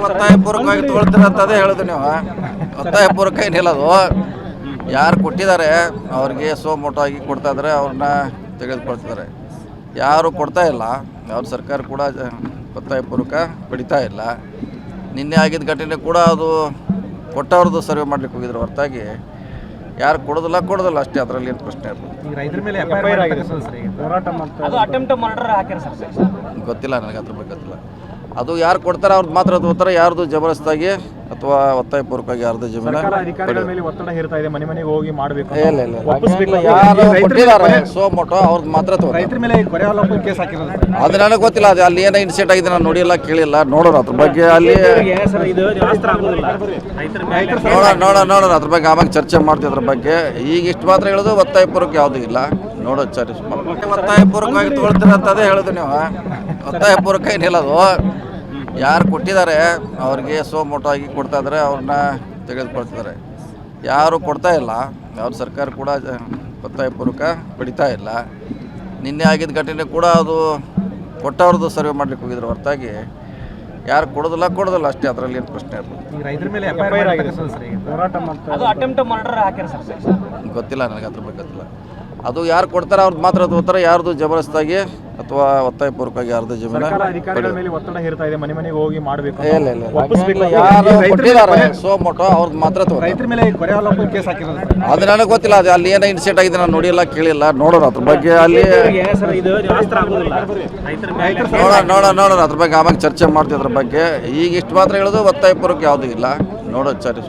ಒತ್ತಾಯಪೂರ್ವಕವಾಗಿ ತೊಗೊಳ್ತಿರಂತದೇ ಹೇಳೋದು ನೀವು. ಒತ್ತಾಯಪೂರ್ವಕ ಏನಿಲ್ಲದು, ಯಾರು ಕೊಟ್ಟಿದ್ದಾರೆ ಅವ್ರಿಗೆ ಸೋಮೋಟೋ ಆಗಿ ಕೊಡ್ತಾ ಇದ್ದಾರೆ, ಅವ್ರನ್ನ ತೆಗೆದುಕೊಳ್ತಿದ್ದಾರೆ. ಯಾರು ಕೊಡ್ತಾ ಇಲ್ಲ, ಅವ್ರ ಸರ್ಕಾರ ಕೂಡ ಒತ್ತಾಯಪೂರ್ವಕ ಪಡಿತಾ ಇಲ್ಲ. ನಿನ್ನೆ ಆಗಿದ್ದ ಘಟನೆ ಕೂಡ ಅದು ಕೊಟ್ಟವ್ರದ್ದು ಸರ್ವೆ ಮಾಡ್ಲಿಕ್ಕೆ ಹೋಗಿದ್ರು ಹೊರತಾಗಿ ಯಾರು ಕೊಡೋದಿಲ್ಲ ಅಷ್ಟೇ. ಅದರಲ್ಲಿ ಏನು ಪ್ರಶ್ನೆ ಇರಲ್ಲ. ರೈತರ ಮೇಲೆ ಗೊತ್ತಿಲ್ಲ ನನಗೆ, ಅದ್ರ ಬಗ್ಗೆ ಗೊತ್ತಿಲ್ಲ. ಅದು ಯಾರು ಕೊಡ್ತಾರೆ ಅವ್ರದ್ದು ಮಾತ್ರ ತಗೋತಾರೆ, ಯಾರ್ದು ಜಬರ್ದಸ್ತಾಗಿ ಅಥವಾ ಒತ್ತಾಯಪೂರ್ವಕವಾಗಿ ಯಾರ್ದು ಜಮೀನು ಅಧಿಕಾರಿಗಳ ಮೇಲೆ ಒತ್ತಡ ಹೇರ್ತಾ ಇದೆ, ಮನೆ ಮನೆಗೆ ಹೋಗಿ ಮಾಡಬೇಕು. ಇಲ್ಲ, ಯಾರು ಕೊಟ್ಟಿದ್ದಾರೆ ಸೋಮೋಟೋ ಅವ್ರದ್ದು ಮಾತ್ರ ತಗೋತಾರೆ. ರೈತರ ಮೇಲೆ ಕೊರೆ ಆರೋಪ ಕೇಸ್ ಹಾಕಿರೋದು ಅದು ನನಗೆ ಗೊತ್ತಿಲ್ಲ. ಅದು ಅಲ್ಲಿ ಏನೋ ಇನ್ಸಿಡೆಂಟ್ ಆಗಿದೆ, ನಾನು ನೋಡಿಲ್ಲ, ಕೇಳಿಲ್ಲ. ನೋಡೋಣ ಅದ್ರ ಬಗ್ಗೆ, ಅಲ್ಲಿ ನೋಡೋಣ ಅದ್ರ ಬಗ್ಗೆ. ಆಮೇಲೆ ಚರ್ಚೆ ಮಾಡ್ತೀವಿ ಅದ್ರ ಬಗ್ಗೆ. ಈಗ ಇಷ್ಟು ಮಾತ್ರ ಹೇಳೋದು, ಒತ್ತಾಯಪೂರ್ವಕ ಯಾವುದೂ ಇಲ್ಲ. ನೋಡೋದು ಸರಿ. ಒತ್ತಾಯಪೂರ್ವಕವಾಗಿ ತೊಗೊಳ್ತಿರಂತದೇ ಹೇಳೋದು ನೀವು. ಒತ್ತಾಯಪೂರ್ವಕ ಏನಿಲ್ಲದು, ಯಾರು ಕೊಟ್ಟಿದ್ದಾರೆ ಅವ್ರಿಗೆ ಸೋಮೋಟೋ ಆಗಿ ಕೊಡ್ತಾ ಇದ್ದಾರೆ, ಅವ್ರನ್ನ ತೆಗೆದುಕೊಳ್ತಿದ್ದಾರೆ. ಯಾರು ಕೊಡ್ತಾ ಇಲ್ಲ, ಅವ್ರ ಸರ್ಕಾರ ಕೂಡ ಒತ್ತಾಯಪೂರ್ವಕ ಪಡಿತಾ ಇಲ್ಲ. ನಿನ್ನೆ ಆಗಿದ್ದ ಘಟನೆ ಕೂಡ ಅದು ಕೊಟ್ಟವ್ರದ್ದು ಸರ್ವೆ ಮಾಡ್ಲಿಕ್ಕೆ ಹೋಗಿದ್ರು ಹೊರತಾಗಿ ಯಾರು ಕೊಡೋದಿಲ್ಲ ಅಷ್ಟೇ. ಅದರಲ್ಲಿ ಏನು ಪ್ರಶ್ನೆ ಇರಲ್ಲ. ರೈತರ ಮೇಲೆ ಗೊತ್ತಿಲ್ಲ ನನಗೆ, ಅದ್ರ ಬಗ್ಗೆ ಗೊತ್ತಿಲ್ಲ. ಅದು ಯಾರು ಕೊಡ್ತಾರೆ ಅವ್ರದ್ದು ಮಾತ್ರ ತಗೋತಾರೆ, ಯಾರ್ದು ಜಬರ್ದಸ್ತಾಗಿ ಅಥವಾ ಒತ್ತಾಯಪೂರ್ವಕವಾಗಿ ಯಾರ್ದು ಜಮೀನು ಅಧಿಕಾರಿಗಳ ಮೇಲೆ ಒತ್ತಡ ಹೇರ್ತಾ ಇದೆ, ಮನೆ ಮನೆಗೆ ಹೋಗಿ ಮಾಡಬೇಕು. ಇಲ್ಲ, ಯಾರು ಕೊಟ್ಟಿದ್ದಾರೆ ಸೋಮೋಟೋ ಅವ್ರದ್ದು ಮಾತ್ರ ತಗೋತಾರೆ. ರೈತರ ಮೇಲೆ ಕೊರೆ ಆರೋಪ ಕೇಸ್ ಹಾಕಿರೋದು ಅದು ನನಗೆ ಗೊತ್ತಿಲ್ಲ. ಅದು ಅಲ್ಲಿ ಏನೋ ಇನ್ಸಿಡೆಂಟ್ ಆಗಿದೆ, ನಾನು ನೋಡಿಲ್ಲ, ಕೇಳಿಲ್ಲ. ನೋಡೋಣ ಅದ್ರ ಬಗ್ಗೆ, ಅಲ್ಲಿ ನೋಡೋಣ ಅದ್ರ ಬಗ್ಗೆ. ಆಮೇಲೆ ಚರ್ಚೆ ಮಾಡ್ತೀವಿ ಅದ್ರ ಬಗ್ಗೆ. ಈಗ ಇಷ್ಟು ಮಾತ್ರ ಹೇಳೋದು, ಒತ್ತಾಯಪೂರ್ವಕ ಯಾವುದೂ ಇಲ್ಲ. ನೋಡೋದು ಸರಿ.